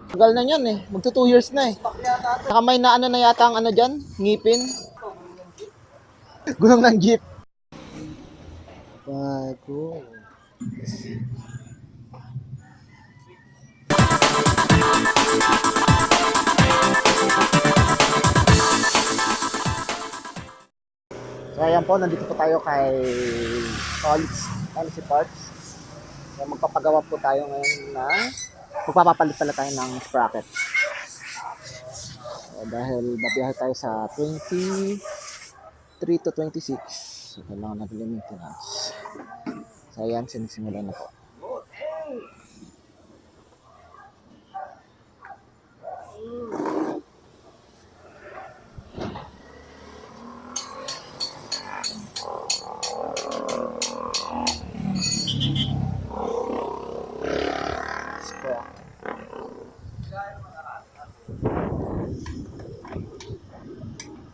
Tagal na yan eh. Magto 2 years na eh. Saka may na ano na yata ang ano dyan, ngipin. Gulong ng jeep. Bago. So ayan po, nandito po tayo kay Tholits MC Parts. So, magpapagawa po tayo ngayon na magpapapalit pala tayo ng sprocket. So, dahil babiyahe tayo sa 23 to 26. So kailangan natin yung maintenance. So ayan, sinisimulan na po.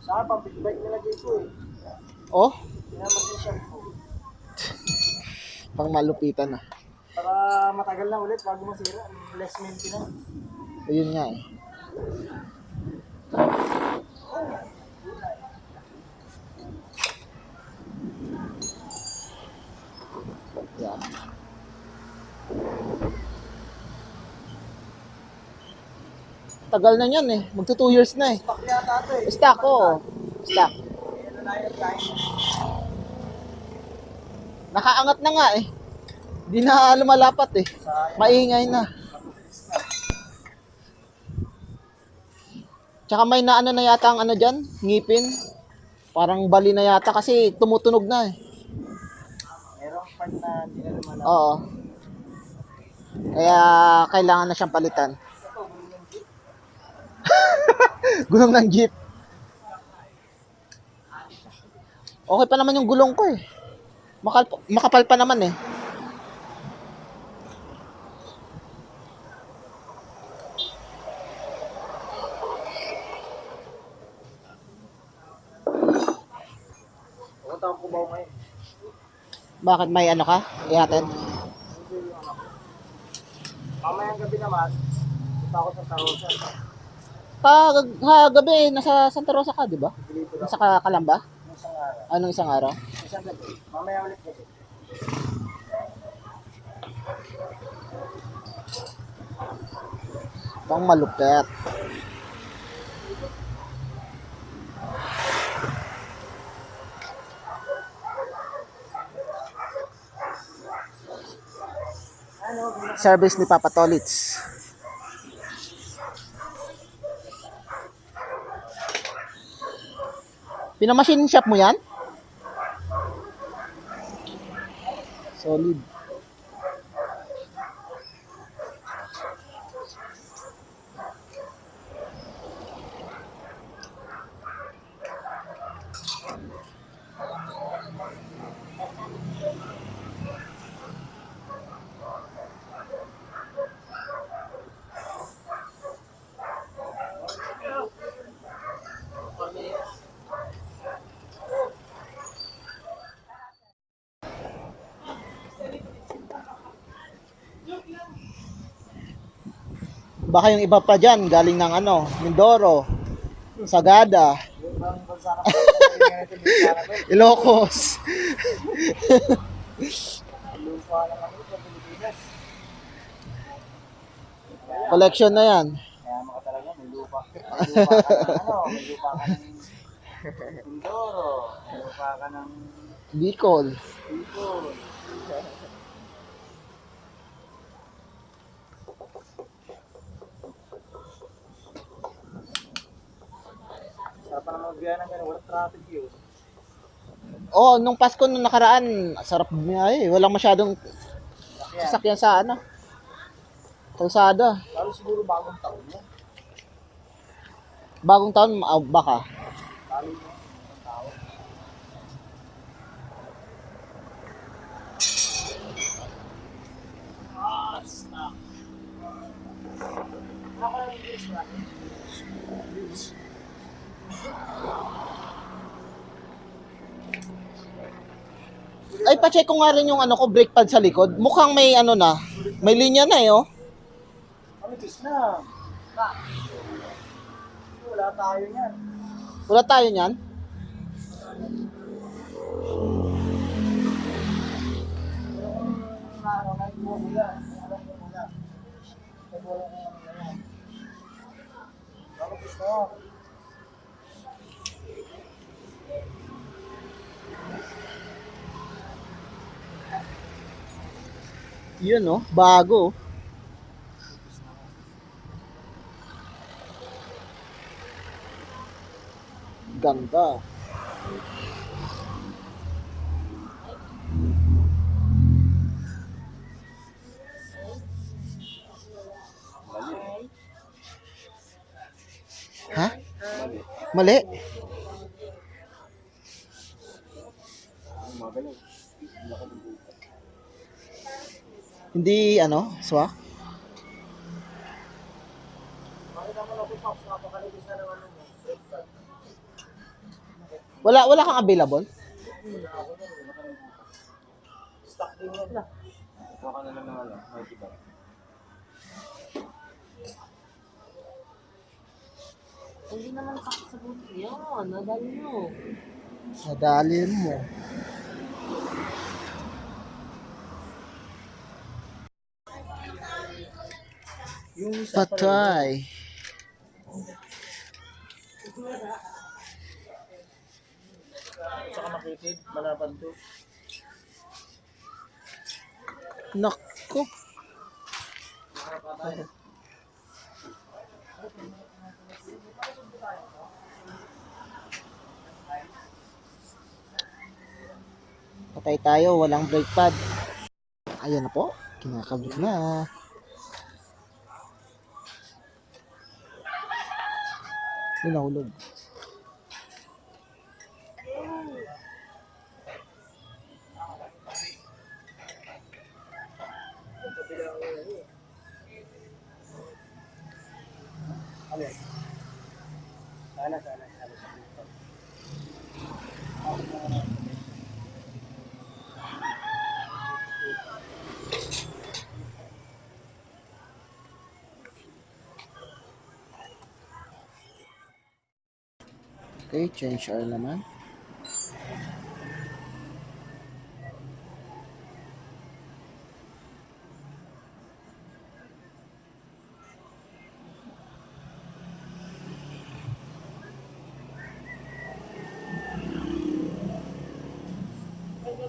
Saan pa feedback nilagay ko eh. Oh, Pinamasin siya po. pang malupitan na. Para matagal na ulit bago masira. Less maintenance. Ayun nga eh. Yan. Tagal na yan eh. Magto 2 years na eh. Stock yata ito eh. Stock ko. Stock. Ano na yung kain? Nakaangat na nga eh. Di na lumalapat eh. Maingay na. Tsaka may na ano na yata ang ano dyan, ngipin. Parang bali na yata kasi tumutunog na eh. Merong part na hindi na lumalapit. Oo. Kaya kailangan na siyang palitan. Gulong ng jeep. Okay pa naman yung gulong ko eh. Makapal pa naman eh. Pumunta akong Cubao ngayon. Bakit may ano ka? Ihatid? Hindi yung anak ko. Mamayang gabi naman, punta ako sa Tarosa. Gabi, nasa Santa Rosa ka, di ba? Dito lang. Nasa Kalamba? Isang araw. Anong isang araw? Isang gabi. Mamaya ulit gabi. Pang malupet. Service ni Papa Tholits. Pinamachine shop mo yan? Solid. Baka yung iba pa dyan, galing ng ano, Mindoro, Sagada, Yung bang bansa na pala. Ilocos. Lupa na kami sa Pilipinas. Collection na yan. Kaya maka talaga, may lupa. May lupa ka ng ano, may lupa ka ng Mindoro, may lupa ka ng Bicol. Bicol. Sarap pa naman magbiyahe ng ganun, walang traffic yun. Oh, nung Pasko nung nakaraan, sarap niya eh. Walang masyadong sasakyan sa ano. Kalsada. Lalo siguro bagong taon mo. Bagong taon, baka. Lalo mo, ang tao. Stop. Ako lang yung views natin. Views. Ay, pa-check ko nga rin yung ano ko, brake pad sa likod. Mukhang may ano na, may linya na eh, oh. Ano tis na? Wala tayo yan. Wala tayo niyan. Yun oh, bago. Ganda. Ha? Mali. Hindi ano, swak. Wala kang available? Stock din yan. Baka na lang ano, diba? Hindi naman sa buti yan. Nadali mo. Nadali mo. Yung isa Patay. saka makitid, malaban to. Nako. Patay tayo, walang brake pad. Ayan na po, kinakabit na. Hinahulog. Alin? Sana. Okay, change oil naman.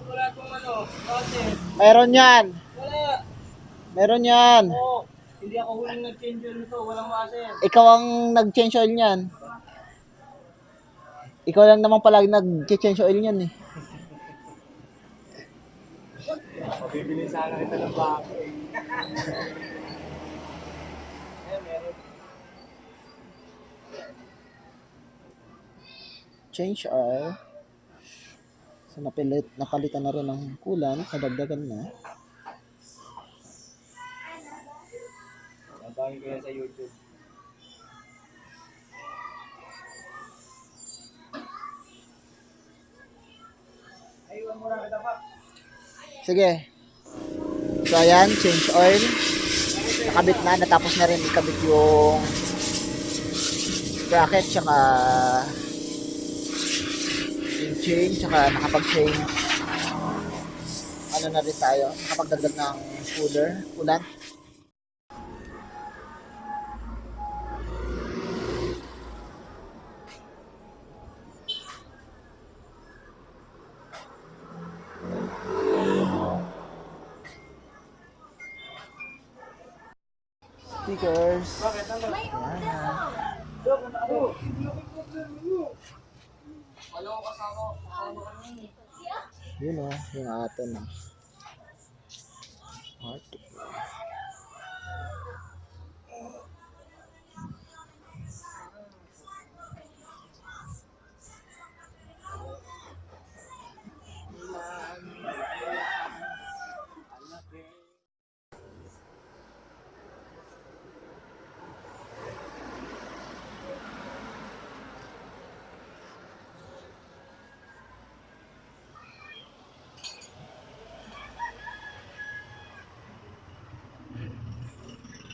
Wala kung ano, process. Meron yan. Wala. Meron yan. Oo. Hindi ako huling nag-change yun nito. Walang waser. Ikaw ang nag-change oil niyan. Ikaw lang naman palagi nag-change oil niyan eh. Mabibili sana kita ng bago eh. Meron. Change oil. So napalitan na rin ng kulan, kadagdagan na. Nabangin ko yan sa YouTube. Ayun mo na kita pa. Sige. So ayan, change oil. Nakabit na, natapos na rin ikabit yung bracket tsaka yung chain tsaka nakapag-change. Ano na rin tayo, nakapagdagdag ng kulan. Stickers. Bakit? Ayan. Alam ko kasama kami. Yun o, yung atin o. Arte.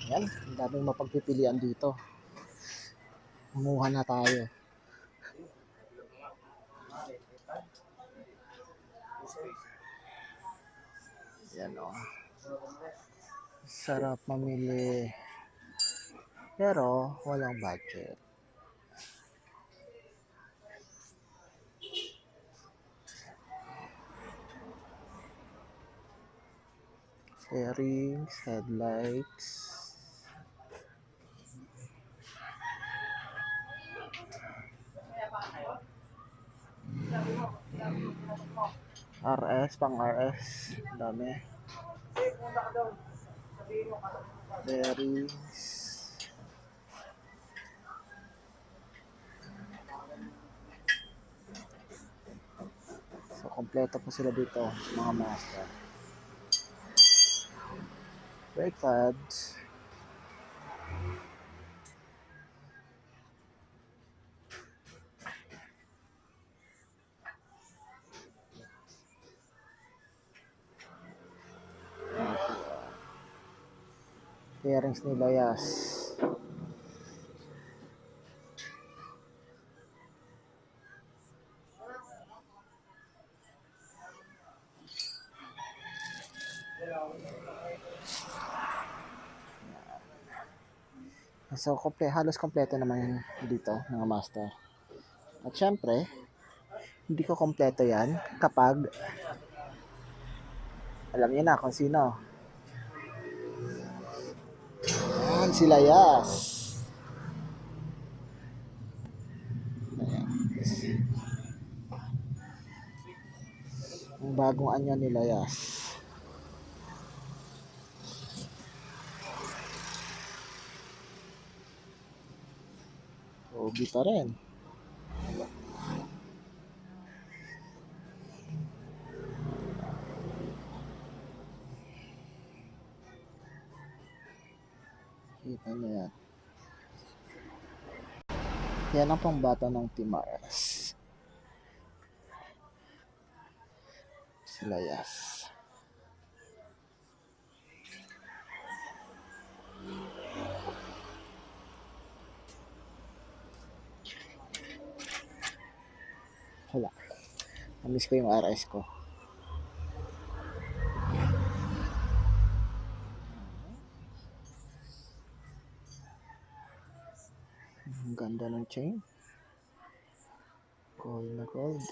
Yan, Ang daming mapagpipilian dito. Manguha na tayo. Yan o. Sarap mamili. Pero walang budget. Fairings, headlights. RS, pang RS. Dami. Bearings. So, kompleto po sila dito, mga master. Brake pads. Bearings ni Bayas. So, halos kompleto naman dito, mga master. At syempre, hindi ko kompleto yan kapag alam niyo na kung sino. Yan, sila Yas. Ayan. Ang bagong anyo nila Yas. Ogi pa rin. Kita nyo yan. Yan ang pambata ng Team RS. Sila Yas. Wala. Namiss ko yung RS ko. Ang ganda ng chain. Gold na gold.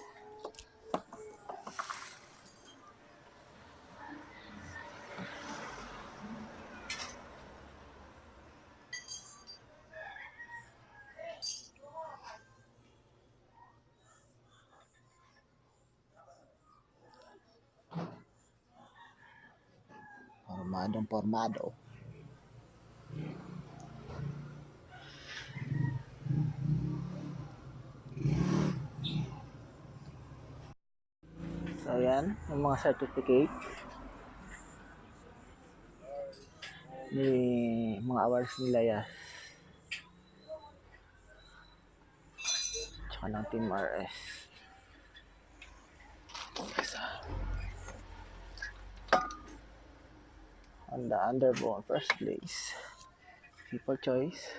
Formadong formado. So yan, yung mga certificate ni mga awards nila Yas. Tsaka ng Team RS. On the underbone, first place. People choice.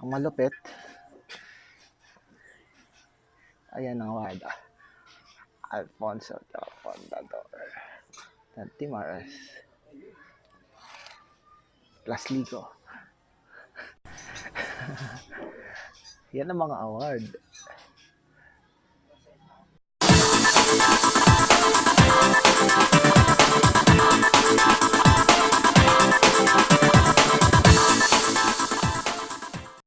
Ang malupit. Ayan ang award. Alfonso Fundador. Ng Team RS. Plus Ligo. Yan ang mga award.